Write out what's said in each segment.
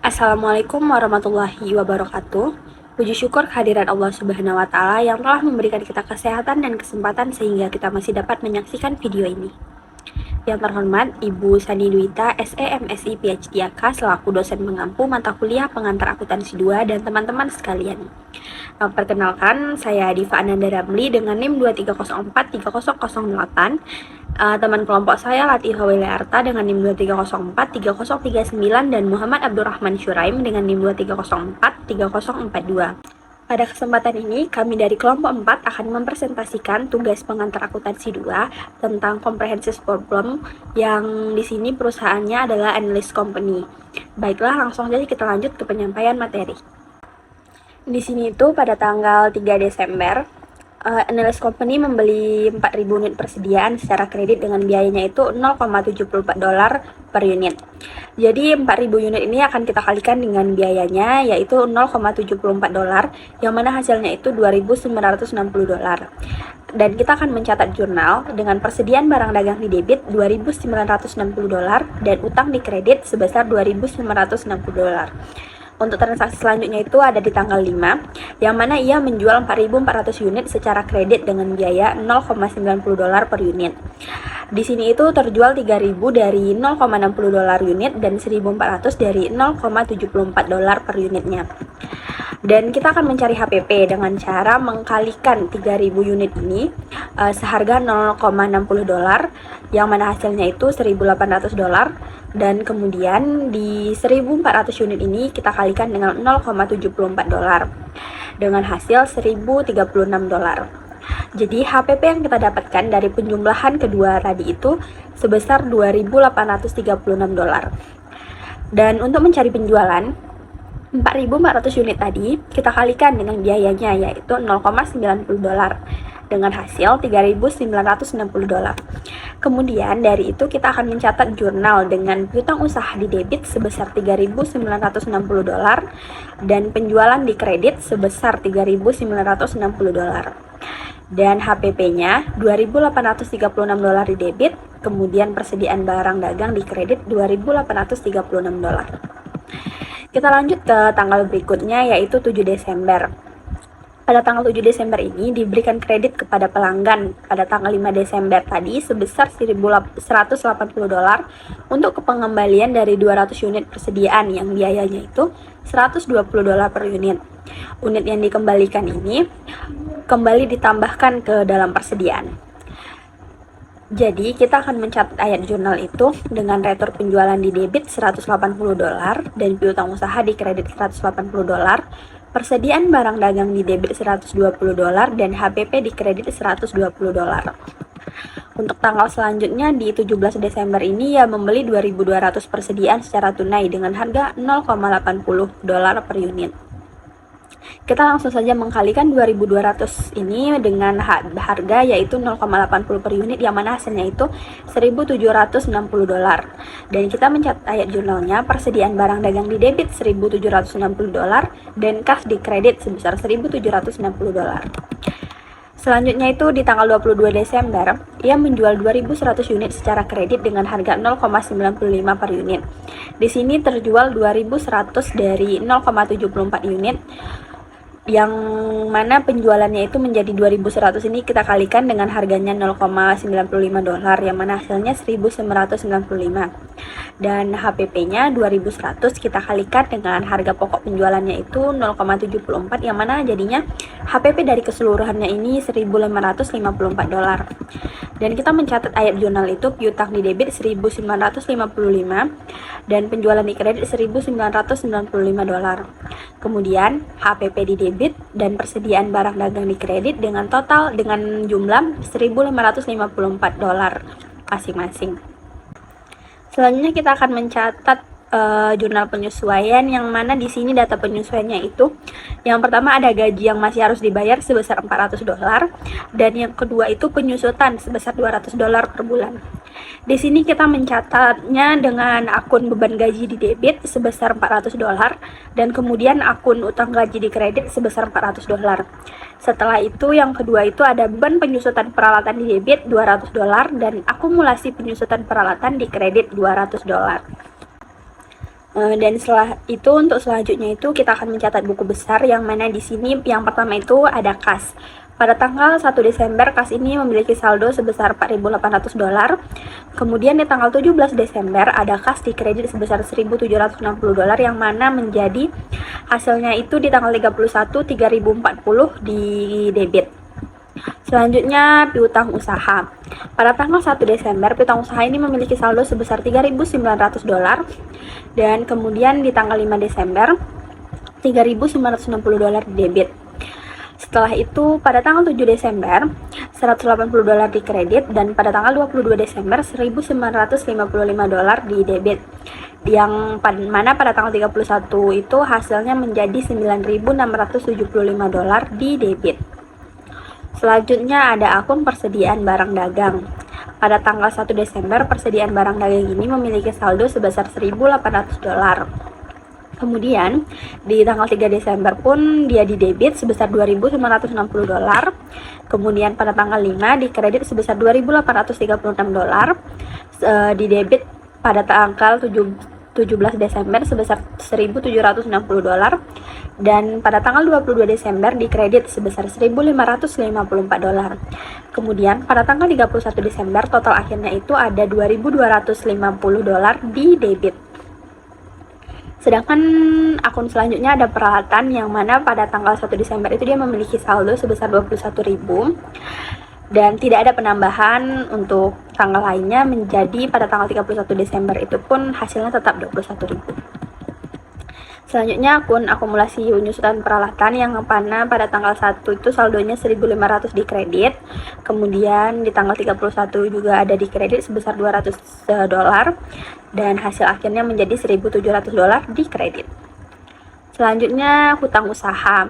Assalamualaikum warahmatullahi wabarakatuh. Puji syukur kehadiran Allah Subhanahu wa Ta'ala yang telah memberikan kita kesehatan dan kesempatan sehingga kita masih dapat menyaksikan video ini. Yang terhormat Ibu Sani Dwita, SE, MSI, PhD AK, selaku dosen mengampu mata kuliah pengantar akuntansi 2 dan teman-teman sekalian. Perkenalkan, saya Diva Ananda Ramli dengan NIM 23043008. Teman kelompok saya Latifah Wiliarta dengan NIM 23043039 dan Muhammad Abdurrahman Syuraim dengan NIM 23043042. Pada kesempatan ini, kami dari kelompok 4 akan mempresentasikan tugas pengantar akuntansi 2 tentang comprehensive problem yang di sini perusahaannya adalah analyst company. Baiklah, langsung saja kita lanjut ke penyampaian materi. Di sini itu pada tanggal 3 Desember, analyst company membeli 4.000 unit persediaan secara kredit dengan biayanya itu $0,74 per unit. Jadi 4.000 unit ini akan kita kalikan dengan biayanya yaitu $0,74 yang mana hasilnya itu $2.960. Dan kita akan mencatat jurnal dengan persediaan barang dagang di debit $2.960 dan utang di kredit sebesar $2.960. Untuk transaksi selanjutnya itu ada di tanggal 5, yang mana ia menjual 4.400 unit secara kredit dengan biaya $0,90 per unit. Di sini itu terjual 3.000 dari $0,60 unit dan 1.400 dari $0,74 per unitnya. Dan kita akan mencari HPP dengan cara mengkalikan 3.000 unit ini seharga $0,60 yang mana hasilnya itu $1.800 dan kemudian di 1.400 unit ini kita kalikan dengan $0,74 dengan hasil $1.036. Jadi HPP yang kita dapatkan dari penjumlahan kedua tadi itu sebesar $2.836. Dan untuk mencari penjualan 4.400 unit tadi kita kalikan dengan biayanya yaitu $0,90 dengan hasil $3.960. Kemudian dari itu kita akan mencatat jurnal dengan piutang usaha di debit sebesar $3.960 dan penjualan di kredit sebesar $3.960. Dan HPP-nya $2.836 di debit, kemudian persediaan barang dagang di kredit $2.836. Kita lanjut ke tanggal berikutnya yaitu 7 Desember. Pada tanggal 7 Desember ini diberikan kredit kepada pelanggan pada tanggal 5 Desember tadi sebesar $1.180 untuk pengembalian dari 200 unit persediaan yang biayanya itu $120 per unit. Unit yang dikembalikan ini kembali ditambahkan ke dalam persediaan. Jadi kita akan mencatat ayat jurnal itu dengan retur penjualan di debit $180 dan piutang usaha di kredit $180, persediaan barang dagang di debit $120 dan HPP di kredit $120. Untuk tanggal selanjutnya di 17 Desember ini ia membeli 2.200 persediaan secara tunai dengan harga $0,80 per unit. Kita langsung saja mengkalikan 2.200 ini dengan harga yaitu $0,80 per unit yang mana hasilnya itu $1.760. Dan kita mencatat ayat jurnalnya persediaan barang dagang di debit $1.760 dan kas di kredit sebesar $1.760. Selanjutnya itu di tanggal 22 Desember, ia menjual 2.100 unit secara kredit dengan harga $0,95 per unit. Di sini terjual 2.100 dari 0,74 unit yang mana penjualannya itu menjadi 2.100 ini kita kalikan dengan harganya $0,95 yang mana hasilnya $1.995 dan HPP-nya 2.100 kita kalikan dengan harga pokok penjualannya itu 0,74 yang mana jadinya HPP dari keseluruhannya ini $1.554 dan kita mencatat ayat jurnal itu piutang di debit $1.955 dan penjualan di kredit $1.995. Kemudian HPP di debit dan persediaan barang dagang di kredit dengan total dengan jumlah $1.554 masing-masing. Selanjutnya kita akan mencatat jurnal penyesuaian yang mana di sini data penyesuaiannya itu yang pertama ada gaji yang masih harus dibayar sebesar $400 dan yang kedua itu penyusutan sebesar $200 per bulan. Di sini kita mencatatnya dengan akun beban gaji di debit sebesar $400 dan kemudian akun utang gaji di kredit sebesar $400. Setelah itu yang kedua itu ada beban penyusutan peralatan di debit $200 dan akumulasi penyusutan peralatan di kredit $200. Dan setelah itu untuk selanjutnya itu kita akan mencatat buku besar, yang mana di sini yang pertama itu ada kas. Pada tanggal 1 Desember kas ini memiliki saldo sebesar $4.800. Kemudian di tanggal 17 Desember ada kas di kredit sebesar $1.760, yang mana menjadi hasilnya itu di tanggal 31 $3.040 di debit. Selanjutnya piutang usaha. Pada tanggal 1 Desember piutang usaha ini memiliki saldo sebesar $3.900, dan kemudian di tanggal 5 Desember $3.960 di debit. Setelah itu pada tanggal 7 Desember $180 di kredit, dan pada tanggal 22 Desember $1.955 di debit, yang mana pada tanggal 31 itu hasilnya menjadi $9.675 di debit. Selanjutnya ada akun persediaan barang dagang. Pada tanggal 1 Desember persediaan barang dagang ini memiliki saldo sebesar $1.800. Kemudian di tanggal 3 Desember pun dia di debit sebesar $2.960. Kemudian pada tanggal 5 di kredit sebesar $2.836. Di debit pada tanggal 17 Desember sebesar $1.760, dan pada tanggal 22 Desember di kredit sebesar $1.554. Kemudian pada tanggal 31 Desember total akhirnya itu ada $2.250 di debit. Sedangkan akun selanjutnya ada peralatan, yang mana pada tanggal 1 Desember itu dia memiliki saldo sebesar $21.000, dan tidak ada penambahan untuk tanggal lainnya, menjadi pada tanggal 31 Desember itu pun hasilnya tetap $21.000. Selanjutnya akun akumulasi penyusutan peralatan, yang mana pada tanggal 1 itu saldonya $1.500 di kredit. Kemudian di tanggal 31 juga ada di kredit sebesar $200, dan hasil akhirnya menjadi $1.700 di kredit. Selanjutnya hutang usaha.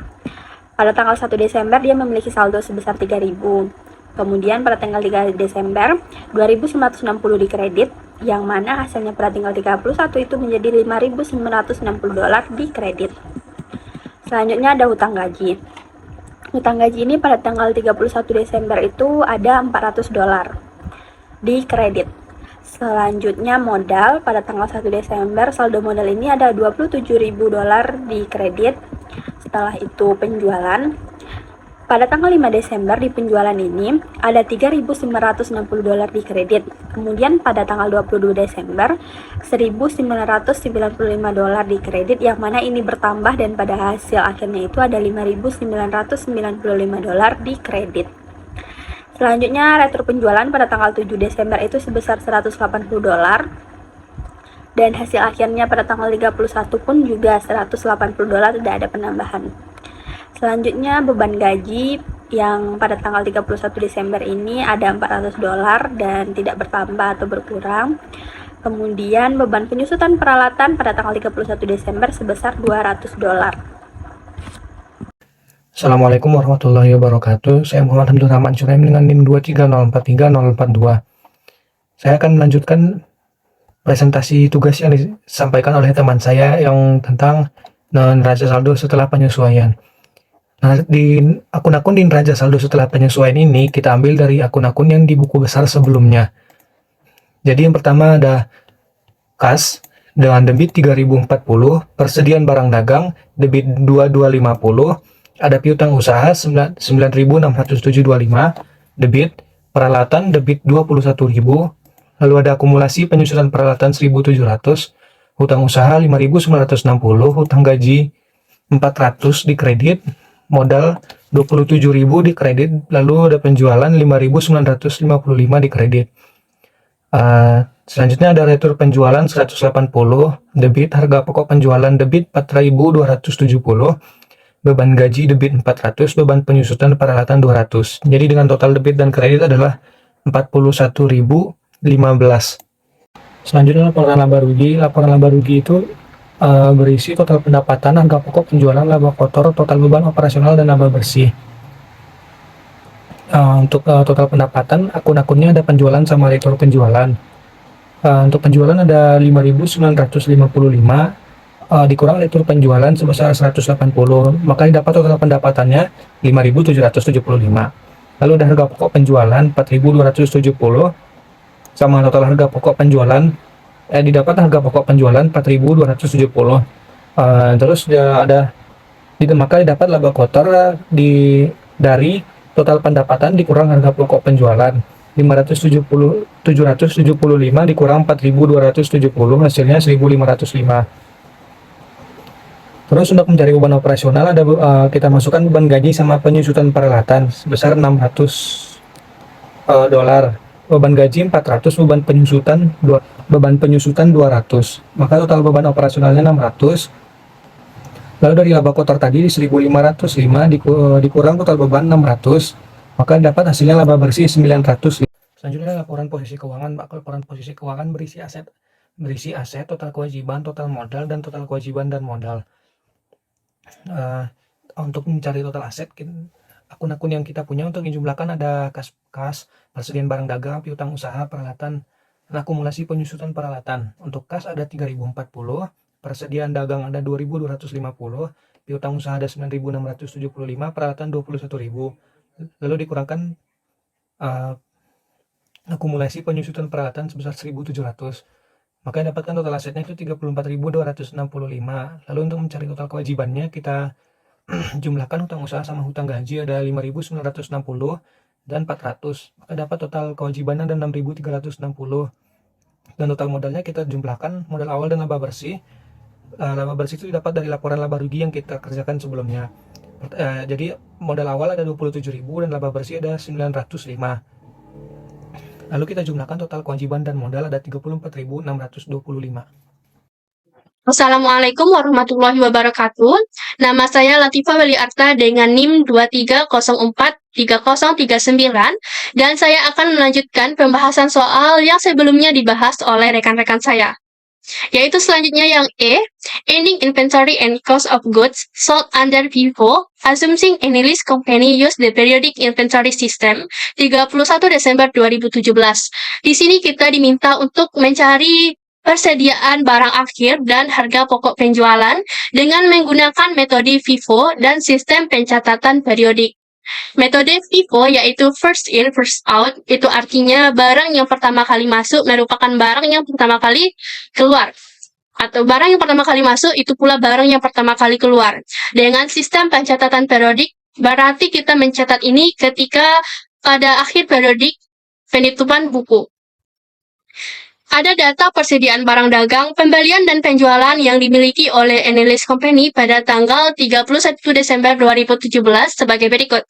Pada tanggal 1 Desember dia memiliki saldo sebesar $3.000. Kemudian pada tanggal 3 Desember $2.960 di kredit, yang mana hasilnya pada tanggal 31 itu menjadi $5.960 di kredit. Selanjutnya ada hutang gaji. Hutang gaji ini pada tanggal 31 Desember itu ada $400 di kredit. Selanjutnya modal. Pada tanggal 1 Desember saldo modal ini ada $27.000 di kredit. Setelah itu penjualan. Pada tanggal 5 Desember di penjualan ini ada $3.960 di kredit. Kemudian pada tanggal 22 Desember $1.995 di kredit, yang mana ini bertambah, dan pada hasil akhirnya itu ada $5.995 di kredit. Selanjutnya retur penjualan pada tanggal 7 Desember itu sebesar $180, dan hasil akhirnya pada tanggal 31 pun juga $180, tidak ada penambahan. Selanjutnya beban gaji, yang pada tanggal 31 Desember ini ada $400 dan tidak bertambah atau berkurang. Kemudian beban penyusutan peralatan pada tanggal 31 Desember sebesar $200. Assalamualaikum warahmatullahi wabarakatuh. Saya Muhammad Hamdul Rahman Suraim dengan NIM 230430042. Saya akan melanjutkan presentasi tugas yang disampaikan oleh teman saya yang tentang neraca saldo setelah penyesuaian. Nah, di akun-akun di neraca saldo setelah penyesuaian ini kita ambil dari akun-akun yang di buku besar sebelumnya. Jadi yang pertama ada kas dengan debit 3040, persediaan barang dagang debit 2250, ada piutang usaha 9.607.25, debit peralatan debit 21.000, lalu ada akumulasi penyusutan peralatan 1.700, hutang usaha 5.960, hutang gaji 400 di kredit, modal 27.000 di kredit, lalu ada penjualan 5.955 di kredit. Selanjutnya ada retur penjualan 180, debit harga pokok penjualan debit 4.270, beban gaji debit 400, beban penyusutan peralatan 200. Jadi dengan total debit dan kredit adalah 41.015. Selanjutnya laporan laba rugi. Laporan laba rugi itu berisi total pendapatan, harga pokok penjualan, laba kotor, total beban operasional, dan laba bersih. Untuk total pendapatan, akun-akunnya ada penjualan sama retur penjualan. Untuk penjualan ada 5.955, dikurang retur penjualan sebesar 180, maka didapat total pendapatannya 5.775. Lalu ada harga pokok penjualan 4.270 sama total harga pokok penjualan didapat harga pokok penjualan 4.270. Terus ada maka didapat laba kotor dari total pendapatan dikurang harga pokok penjualan 775 dikurang 4.270, hasilnya 1.505. Terus untuk mencari beban operasional kita masukkan beban gaji sama penyusutan peralatan sebesar 600 dolar. Beban gaji 400, beban penyusutan 200. Maka total beban operasionalnya 600. Lalu dari laba kotor tadi 1.505 dikurang total beban 600, maka dapat hasilnya laba bersih 900. Selanjutnya laporan posisi keuangan. Laporan posisi keuangan berisi aset, total kewajiban, total modal, dan total kewajiban dan modal. Untuk mencari total aset, akun-akun yang kita punya untuk dijumlahkan ada kas, persediaan barang dagang, piutang usaha, peralatan, dan akumulasi penyusutan peralatan. Untuk kas ada 3.040, persediaan dagang ada 2.250, piutang usaha ada 9.675, peralatan 21.000. Lalu dikurangkan akumulasi penyusutan peralatan sebesar 1.700. Maka yang dapatkan total asetnya itu 34.265. Lalu untuk mencari total kewajibannya kita jumlahkan hutang usaha sama hutang gaji ada 5.960 dan 400. Maka dapat total kewajibannya ada 6.360. Dan total modalnya kita jumlahkan modal awal dan laba bersih. Laba bersih itu didapat dari laporan laba rugi yang kita kerjakan sebelumnya. Jadi modal awal ada 27.000 dan laba bersih ada 905. Lalu kita jumlahkan total kewajiban dan modal ada 34.625. Assalamualaikum warahmatullahi wabarakatuh. Nama saya Latifah Weliarta dengan NIM 23043039 dan saya akan melanjutkan pembahasan soal yang sebelumnya dibahas oleh rekan-rekan saya. Yaitu selanjutnya yang E, Ending Inventory and Cost of Goods Sold under FIFO, Assuming any lease company use the periodic inventory system 31 Desember 2017. Di sini kita diminta untuk mencari persediaan barang akhir dan harga pokok penjualan dengan menggunakan metode FIFO dan sistem pencatatan periodik. Metode FIFO yaitu first in, first out, itu artinya barang yang pertama kali masuk merupakan barang yang pertama kali keluar. Atau barang yang pertama kali masuk itu pula barang yang pertama kali keluar. Dengan sistem pencatatan periodik, berarti kita mencatat ini ketika pada akhir periodik penutupan buku. Ada data persediaan barang dagang, pembelian dan penjualan yang dimiliki oleh Analyst Company pada tanggal 31 Desember 2017 sebagai berikut.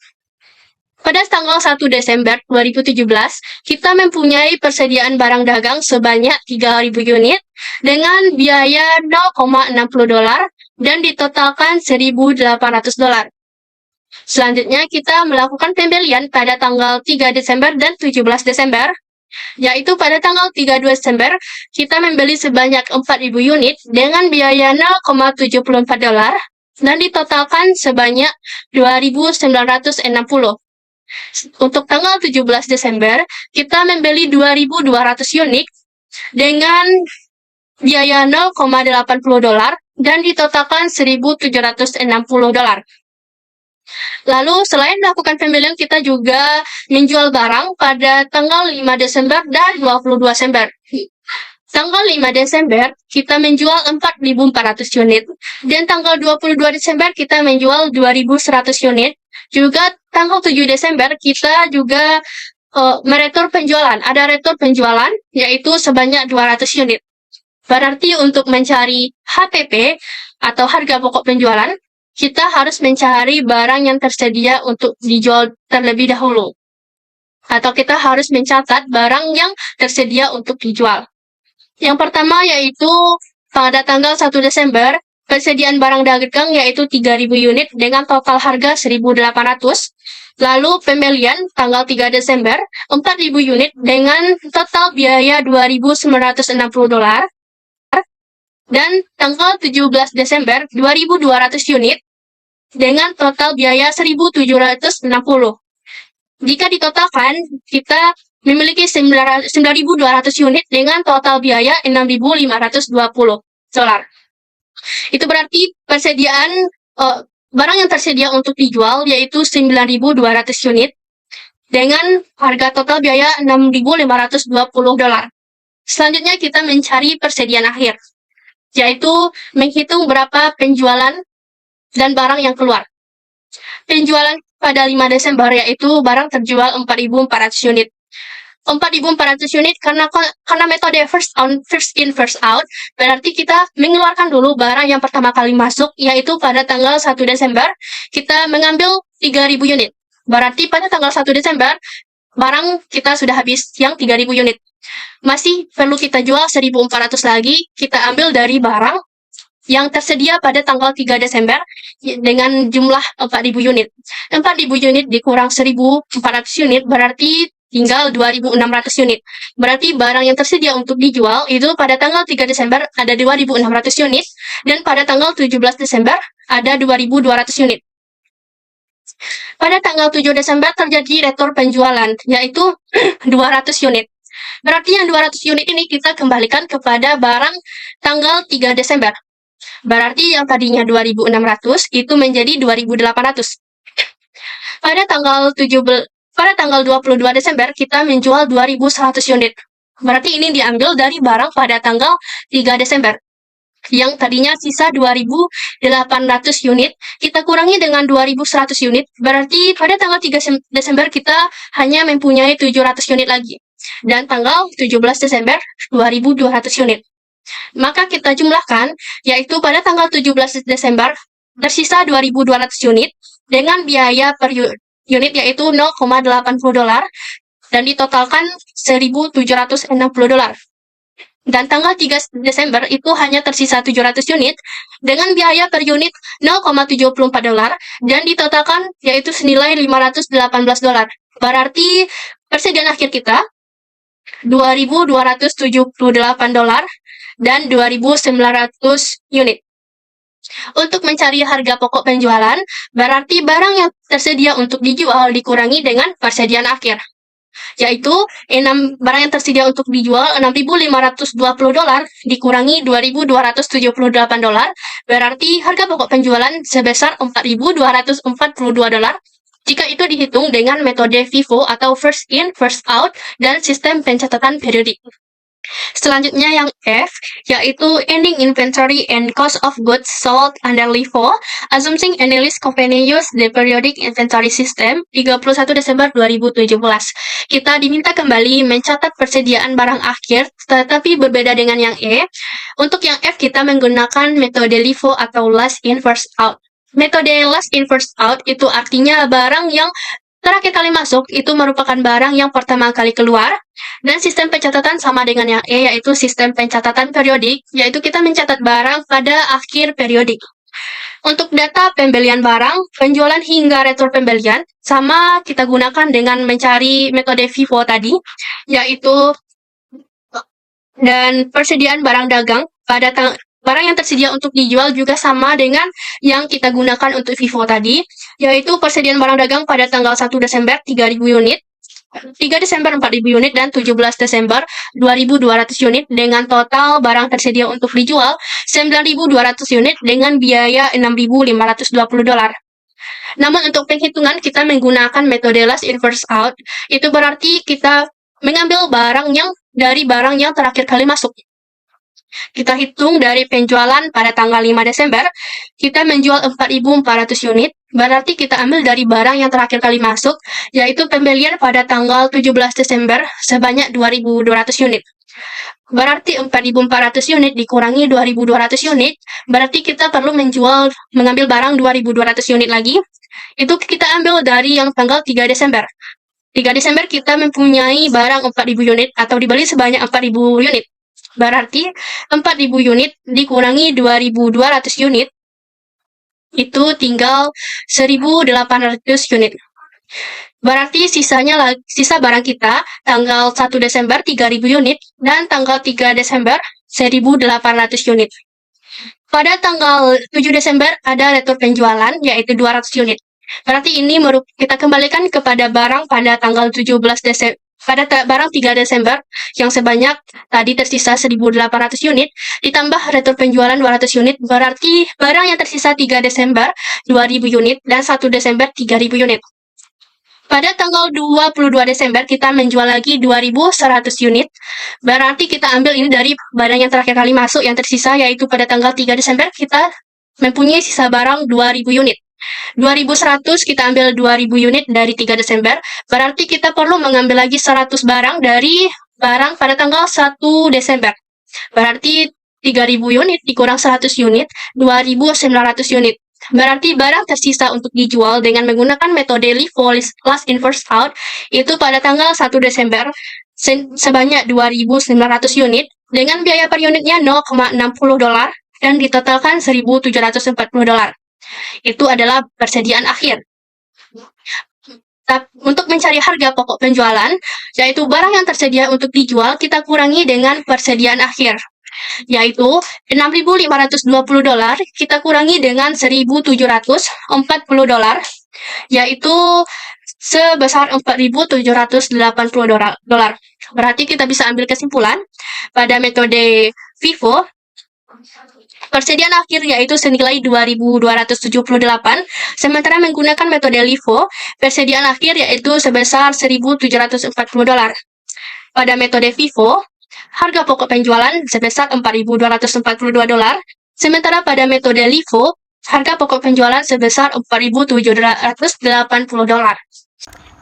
Pada tanggal 1 Desember 2017, kita mempunyai persediaan barang dagang sebanyak 3.000 unit dengan biaya 0,60 dolar dan ditotalkan 1.800 dolar. Selanjutnya, kita melakukan pembelian pada tanggal 3 Desember dan 17 Desember, yaitu pada tanggal 3 Desember, kita membeli sebanyak 4.000 unit dengan biaya 0,74 dolar dan ditotalkan sebanyak 2.960. Untuk tanggal 17 Desember, kita membeli 2.200 unit dengan biaya 0,80 dolar dan ditotalkan 1.760 dolar. Lalu selain melakukan pembelian, kita juga menjual barang pada tanggal 5 Desember dan 22 Desember. Tanggal 5 Desember, kita menjual 4.400 unit. Dan tanggal 22 Desember, kita menjual 2.100 unit. Juga tanggal 7 Desember, kita juga meretur penjualan. Ada retur penjualan, yaitu sebanyak 200 unit. Berarti untuk mencari HPP, atau harga pokok penjualan, kita harus mencari barang yang tersedia untuk dijual terlebih dahulu. Atau kita harus mencatat barang yang tersedia untuk dijual. Yang pertama yaitu pada tanggal 1 Desember, persediaan barang dagang yaitu 3.000 unit dengan total harga 1.800. Lalu pembelian tanggal 3 Desember, 4.000 unit dengan total biaya 2.960 dolar. Dan tanggal 17 Desember 2.200 unit dengan total biaya 1.760. Jika ditotalkan, kita memiliki 9.200 unit dengan total biaya 6.520 dolar. Itu berarti persediaan barang yang tersedia untuk dijual yaitu 9.200 unit dengan harga total biaya 6.520 dolar. Selanjutnya kita mencari persediaan akhir, yaitu menghitung berapa penjualan dan barang yang keluar. Penjualan pada 5 Desember yaitu barang terjual 4.400 unit. 4.400 unit karena metode first in first out, berarti kita mengeluarkan dulu barang yang pertama kali masuk, yaitu pada tanggal 1 Desember kita mengambil 3.000 unit. Berarti pada tanggal 1 Desember barang kita sudah habis yang 3.000 unit. Masih perlu kita jual 1.400 lagi, kita ambil dari barang yang tersedia pada tanggal 3 Desember dengan jumlah 4.000 unit. 4.000 unit dikurang 1.400 unit berarti tinggal 2.600 unit. Berarti barang yang tersedia untuk dijual itu pada tanggal 3 Desember ada 2.600 unit dan pada tanggal 17 Desember ada 2.200 unit. Pada tanggal 7 Desember terjadi retur penjualan, yaitu 200 unit. Berarti yang 200 unit ini kita kembalikan kepada barang tanggal 3 Desember. Berarti yang tadinya 2.600 itu menjadi 2.800. Pada tanggal 22 Desember kita menjual 2.100 unit. Berarti ini diambil dari barang pada tanggal 3 Desember. Yang tadinya sisa 2.800 unit, kita kurangi dengan 2.100 unit. Berarti pada tanggal 3 Desember kita hanya mempunyai 700 unit lagi. Dan tanggal 17 Desember 2.200 unit. Maka kita jumlahkan, yaitu pada tanggal 17 Desember tersisa 2.200 unit dengan biaya per unit yaitu $0,80 dan ditotalkan $1.760. Dan tanggal 3 Desember itu hanya tersisa 700 unit dengan biaya per unit $0,74 dan ditotalkan yaitu senilai $518. Berarti persediaan akhir kita $2.278 dan 2.900 unit. Untuk mencari harga pokok penjualan, berarti barang yang tersedia untuk dijual dikurangi dengan persediaan akhir, yaitu barang yang tersedia untuk dijual $6.520 dikurangi $2.278, berarti harga pokok penjualan sebesar $4.242 jika itu dihitung dengan metode FIFO atau first in first out dan sistem pencatatan periodik. Selanjutnya yang F, yaitu ending inventory and cost of goods sold under LIFO, assuming analyst company use the periodic inventory system 31 Desember 2017. Kita diminta kembali mencatat persediaan barang akhir, tetapi berbeda dengan yang E. Untuk yang F kita menggunakan metode LIFO atau last in first out. Metode last in first out itu artinya barang yang terakhir kali masuk itu merupakan barang yang pertama kali keluar, dan sistem pencatatan sama dengan yang E, yaitu sistem pencatatan periodik, yaitu kita mencatat barang pada akhir periodik. Untuk data pembelian barang, penjualan hingga retur pembelian, sama kita gunakan dengan mencari metode FIFO tadi, yaitu dan persediaan barang dagang pada barang yang tersedia untuk dijual juga sama dengan yang kita gunakan untuk FIFO tadi, yaitu persediaan barang dagang pada tanggal 1 Desember 3.000 unit, 3 Desember 4.000 unit, dan 17 Desember 2.200 unit dengan total barang tersedia untuk dijual 9.200 unit dengan biaya $6.520. Namun untuk penghitungan kita menggunakan metode last in first out, itu berarti kita mengambil barang yang terakhir kali masuk. Kita hitung dari penjualan pada tanggal 5 Desember, kita menjual 4.400 unit, berarti kita ambil dari barang yang terakhir kali masuk, yaitu pembelian pada tanggal 17 Desember sebanyak 2.200 unit. Berarti 4.400 unit dikurangi 2.200 unit, berarti kita perlu mengambil barang 2.200 unit lagi. Itu kita ambil dari yang tanggal 3 Desember. 3 Desember kita mempunyai barang 4.000 unit atau dibeli sebanyak 4.000 unit. Berarti 4.000 unit dikurangi 2.200 unit, itu tinggal 1.800 unit. Berarti sisa barang kita tanggal 1 Desember 3.000 unit dan tanggal 3 Desember 1.800 unit. Pada tanggal 7 Desember ada retur penjualan yaitu 200 unit. Berarti ini kita kembalikan kepada barang pada tanggal 17 Desember. Pada barang 3 Desember yang sebanyak tadi tersisa 1.800 unit, ditambah retur penjualan 200 unit, berarti barang yang tersisa 3 Desember 2.000 unit dan 1 Desember 3.000 unit. Pada tanggal 22 Desember kita menjual lagi 2.100 unit. Berarti kita ambil ini dari barang yang terakhir kali masuk yang tersisa, yaitu pada tanggal 3 Desember kita mempunyai sisa barang 2.000 unit. 2.100 kita ambil 2.000 unit dari 3 Desember. Berarti kita perlu mengambil lagi 100 barang dari barang pada tanggal 1 Desember. Berarti 3.000 unit dikurang 100 unit, 2.900 unit. Berarti barang tersisa untuk dijual dengan menggunakan metode LIFO, last in first out, itu pada tanggal 1 Desember sebanyak 2.900 unit dengan biaya per unitnya $0,60 dan ditotalkan $1.740. Itu adalah persediaan akhir. Untuk mencari harga pokok penjualan, yaitu barang yang tersedia untuk dijual, kita kurangi dengan persediaan akhir, yaitu $6.520 kita kurangi dengan $1.740, yaitu sebesar $4.780. Berarti kita bisa ambil kesimpulan pada metode FIFO, persediaan akhir yaitu senilai 2.278, sementara menggunakan metode LIFO, persediaan akhir yaitu sebesar $1.740. Pada metode FIFO, harga pokok penjualan sebesar $4.242, sementara pada metode LIFO, harga pokok penjualan sebesar $4.780.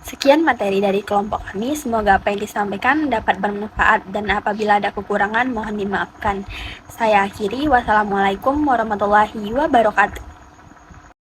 Sekian materi dari kelompok kami, semoga apa yang disampaikan dapat bermanfaat dan apabila ada kekurangan mohon dimaafkan. Saya akhiri, wassalamualaikum warahmatullahi wabarakatuh.